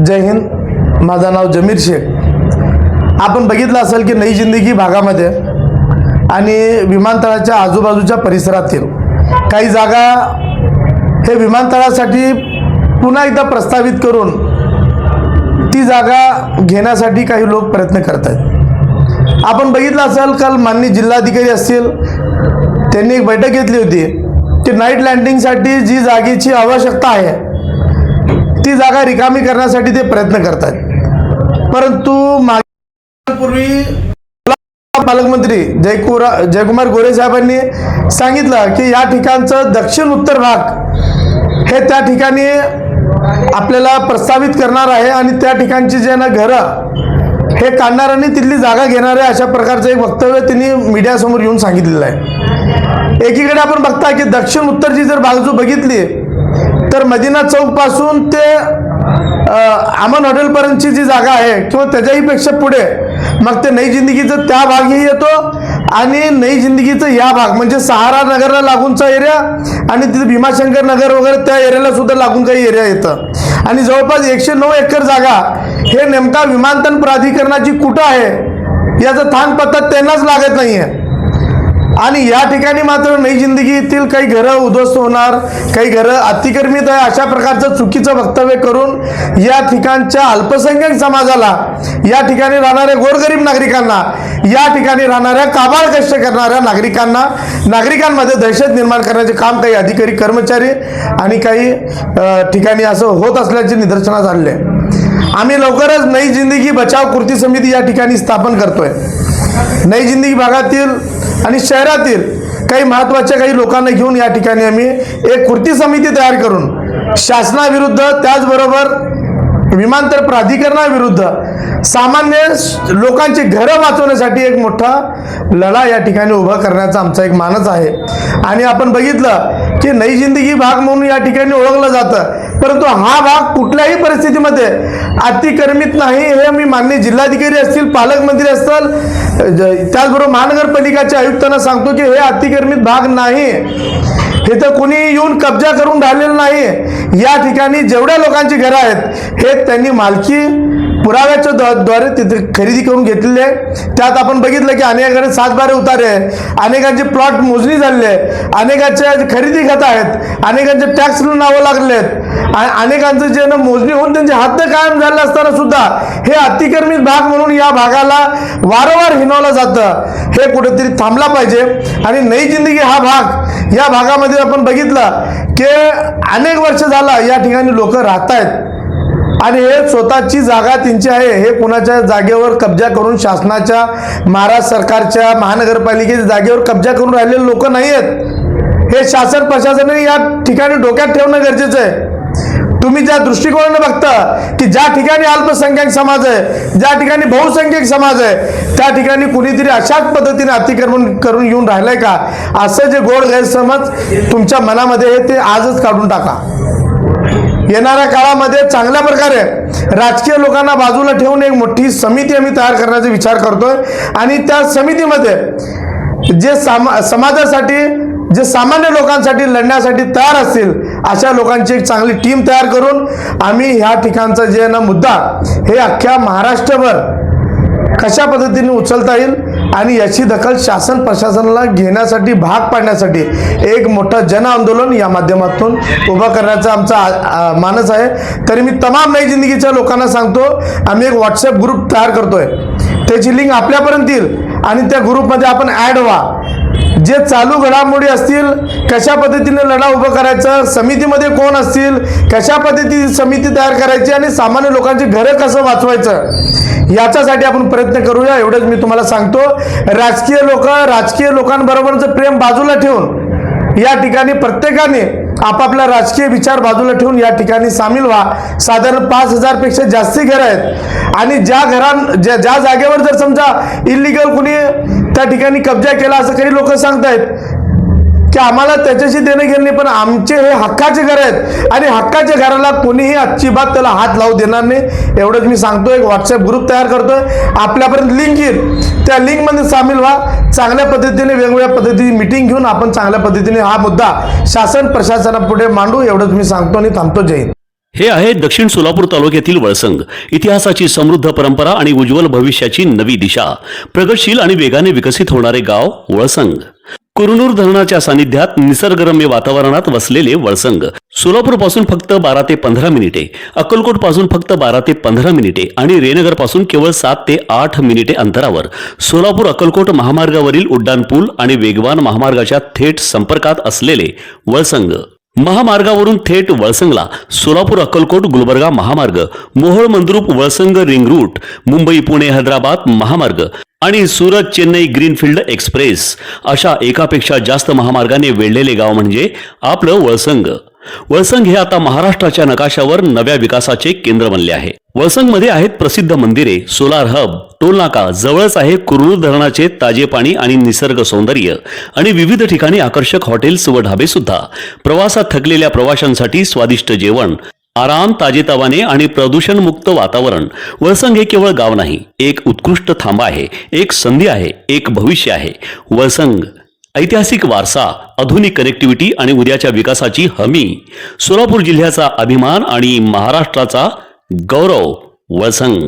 जय हिंद. माझं नाव जमीर शेख. आपण बघितलं असेल की नई जिंदगी भागामध्ये आणि विमानतळाच्या आजूबाजूच्या परिसरातील काही जागा हे विमानतळासाठी पुन्हा एकदा प्रस्तावित करून ती जागा घेण्यासाठी काही लोक प्रयत्न करत आहेत. आपण बघितलं असेल काल माननीय जिल्हाधिकारी असतील त्यांनी एक बैठक घेतली होती की नाईट लँडिंगसाठी जी जागेची आवश्यकता आहे ती जागा रिकामी करण्यासाठी ते प्रयत्न करतात. परंतु पूर्वी पालकमंत्री जयकुमार गोरे साहेबांनी सांगितलं की या ठिकाणचं दक्षिण उत्तर भाग हे त्या ठिकाणी आपल्याला प्रस्तावित करणार आहे आणि त्या ठिकाणची जे ना घरं हे काढणार आणि तिथली जागा घेणार आहे अशा प्रकारचं एक वक्तव्य त्यांनी मीडियासमोर येऊन सांगितलेलं आहे. एकीकडे आपण बघता की दक्षिण उत्तरची जर बाजू बघितली तर मदिना चौक पासून ते अमन हॉटेलपर्यंतची जी जागा आहे किंवा त्याच्याही पेक्षा पुढे मग ते नई जिंदगीचं त्या भागही येतो आणि नई जिंदगीचं या भाग म्हणजे सहारा नगरला लागूनचा एरिया आणि तिथे भीमाशंकर नगर वगैरे त्या एरियाला सुद्धा लागून काही एरिया येतं आणि जवळपास 109 एकर जागा हे नेमका विमानतळ प्राधिकरणाची कुठं आहे याचा थांग पत्ता त्यांनाच लागत नाहीये. आणि या ठिकाणी मात्र नई जिंदगीतील काही घरं उद्ध्वस्त होणार, काही घरं अतिक्रमित आहे अशा प्रकारचं चुकीचं वक्तव्य करून या ठिकाणच्या अल्पसंख्याक समाजाला, या ठिकाणी राहणाऱ्या गोरगरीब नागरिकांना, या ठिकाणी राहणाऱ्या काबाड कष्ट करणाऱ्या नागरिकांमध्ये दहशत निर्माण करण्याचे काम काही अधिकारी, कर्मचारी आणि काही ठिकाणी असं होत असल्याचे निदर्शनास आले. आम्ही लवकरच नई जिंदगी बचाव कृती समिती या ठिकाणी स्थापन करतोय. नई जिंदगी भागातील आणि शहरातील काही महत्त्वाच्या काही लोकांना घेऊन या ठिकाणी आम्ही एक कृती समिती तयार करून शासनाविरुद्ध त्याचबरोबर विमानतळ प्राधिकरणाविरुद्ध सामान्य लोकांची घरं वाचवण्यासाठी एक मोठा लढा या ठिकाणी उभा करण्याचा आमचा एक मानस आहे. आणि आपण बघितलं की नई जिंदगी भाग म्हणून या ठिकाणी ओळखलं जातं परंतु हा भाग कुठल्याही परिस्थितीमध्ये अतिक्रमित नाही हे मी माननीय जिल्हाधिकारी असतील, पालकमंत्री असतील, त्याचबरोबर महानगरपालिकाच्या आयुक्तांना सांगतो की हे अतिक्रमित भाग नाही. हे तर कोणी येऊन कब्जा करून राहिलेलं नाही. या ठिकाणी जेवढ्या लोकांची घरं आहेत हे त्यांनी मालकी पुराव्याच्या द्वारे तिथे खरेदी करून घेतलेले आहे. त्यात आपण बघितलं की अनेकांकडे 7/12 उतारे आहे, अनेकांचे प्लॉट मोजणी झालेले आहे, अनेकांच्या खरेदी खत आहेत, अनेकांचे टॅक्सला नावं लागले आहेत, अनेकांचं जे ना मोजणी होऊन त्यांचे हद्द कायम झाले असताना सुद्धा हे अतिक्रमित भाग म्हणून या भागाला वारंवार हिनवलं जातं. हे कुठेतरी थांबला पाहिजे. आणि नई जिंदगी हा भाग, या भागामध्ये आपण बघितलं की अनेक वर्ष झाला या ठिकाणी लोक राहत आहेत आणि हे स्वतःची जागा त्यांची आहे, हे कुणाच्या जागेवर कब्जा करून शासनाच्या, महाराष्ट्र सरकारच्या, महानगरपालिकेच्या जागेवर कब्जा करून राहिलेले लोक नाही आहेत. हे शासन प्रशासनाने या ठिकाणी डोक्यात ठेवणं गरजेचं आहे. तुम्ही ज्या दृष्टिकोनाने बघता की ज्या ठिकाणी अल्पसंख्याक समाज आहे, ज्या ठिकाणी बहुसंख्यक समाज आहे त्या ठिकाणी कुणीतरी अशाच पद्धतीने अतिक्रमण करून येऊन राहिलंय का, असं जे गोड गैरसमज तुमच्या मनामध्ये आहे ते आजच काढून टाका. येणाऱ्या काळामध्ये चांगल्या प्रकारे राजकीय लोकांना बाजूला ठेवून एक मोठी समिती आम्ही तयार करण्याचा विचार करतोय आणि त्या समितीमध्ये जे समाजासाठी, जे सामान्य लोकांसाठी लढण्यासाठी तयार असतील अशा लोकांची एक चांगली टीम तयार करून आम्ही ह्या ठिकाणचा जे ना मुद्दा हे अख्ख्या महाराष्ट्रभर कशा पद्धतीने उचलता येईल आणि याची दखल शासन प्रशासनाला घेण्यासाठी, भाग पाडण्यासाठी एक मोठं जन आंदोलन या माध्यमातून उभा करण्याचा आमचा मानस आहे. तरी मी तमाम नई जिंदगीच्या लोकांना सांगतो, आम्ही एक व्हॉट्सअप ग्रुप तयार करतोय, त्याची लिंक आपल्यापर्यंत येईल आणि त्या ग्रुपमध्ये आपण ॲड व्हा. जे चालू घडामोडी असतील, कशा पद्धतीने लढा उभा करायचा, समितीमध्ये कोण असतील, कशा पद्धतीने समिती तयार करायची आणि सामान्य लोकांची घरं कसं वाचवायचं याच्यासाठी आपण प्रयत्न करूया. एवढंच मी तुम्हाला सांगतो. राजकीय लोकांबरोबरचं प्रेम बाजूला ठेवून या ठिकाणी प्रत्येकाने आपापला राजकीय विचार बाजूला ठेवून या ठिकाणी सामील व्हा. साधारण 5000 पेक्षा जास्ती घरं आहेत आणि ज्या जागेवर जर समजा इल्लीगल कुणी त्या ठिकाणी कब्जा केला असं काही लोक सांगतायत की आम्हाला त्याच्याशी देणं घेणं नाही, पण आमचे हे हक्काचे घर आहेत आणि हक्काच्या घराला कोणीही अजिबात त्याला हात लावू देणार नाही. एवढंच मी सांगतो. एक व्हॉट्सअप ग्रुप तयार करतोय, आपल्यापर्यंत लिंक येईल, त्या लिंकमध्ये सामील व्हा. चांगल्या पद्धतीने वेगवेगळ्या पद्धतीने मीटिंग घेऊन आपण चांगल्या पद्धतीने हा मुद्दा शासन प्रशासनापुढे मांडू. एवढंच मी सांगतो आणि थांबतो. जय हिंद. हे आहे दक्षिण सोलापूर तालुक्यातील वळसंग. इतिहासाची समृद्ध परंपरा आणि उज्ज्वल भविष्याची नवी दिशा. प्रगतशील आणि वेगाने विकसित होणारे गाव वळसंग. कुरनूर धरणाच्या सानिध्यात निसर्गरम्य वातावरणात वसलेले वळसंग सोलापूर पासून फक्त 12 ते 15 मिनिटे, अक्कलकोट पासून फक्त 12 ते 15 मिनिटे आणि रेनगर पासून केवळ 7 ते 8 मिनिटे अंतरावर सोलापूर अक्कलकोट महामार्गावरील उड्डाणपूल आणि वेगवान महामार्गाच्या थेट संपर्कात असलेले वळसंग. महामार्गावरून थेट वळसंगला सोलापूर अक्कलकोट गुलबर्गा महामार्ग, मोहोळ मंद्रुप वळसंग रिंग रूट, मुंबई पुणे हैदराबाद महामार्ग आणि सुरत चेन्नई ग्रीनफील्ड एक्सप्रेस अशा एकापेक्षा जास्त महामार्गाने वेढलेले गाव म्हणजे आपलं वळसंग. वळसंग हे आता महाराष्ट्राच्या नकाशावर नव्या विकासाचे केंद्र बनले आहे. वळसंगमध्ये आहेत प्रसिद्ध मंदिरे, सोलार हब, टोलनाका, जवळच आहे कुरनूर धरणाचे ताजे पाणी आणि निसर्ग सौंदर्य आणि विविध ठिकाणी आकर्षक हॉटेल्स व ढाबे सुद्धा. प्रवासात थकलेल्या प्रवाशांसाठी स्वादिष्ट जेवण, आराम, ताजेतवाने आणि प्रदूषणमुक्त वातावरण. वळसंग हे केवळ गाव नाही, एक उत्कृष्ट थांबा आहे, एक संधी आहे, एक भविष्य आहे. वळसंग ऐतिहासिक वारसा, आधुनिक कनेक्टिव्हिटी आणि उद्याच्या विकासाची हमी. सोलापूर जिल्ह्याचा अभिमान आणि महाराष्ट्राचा गौरव. वळसंग.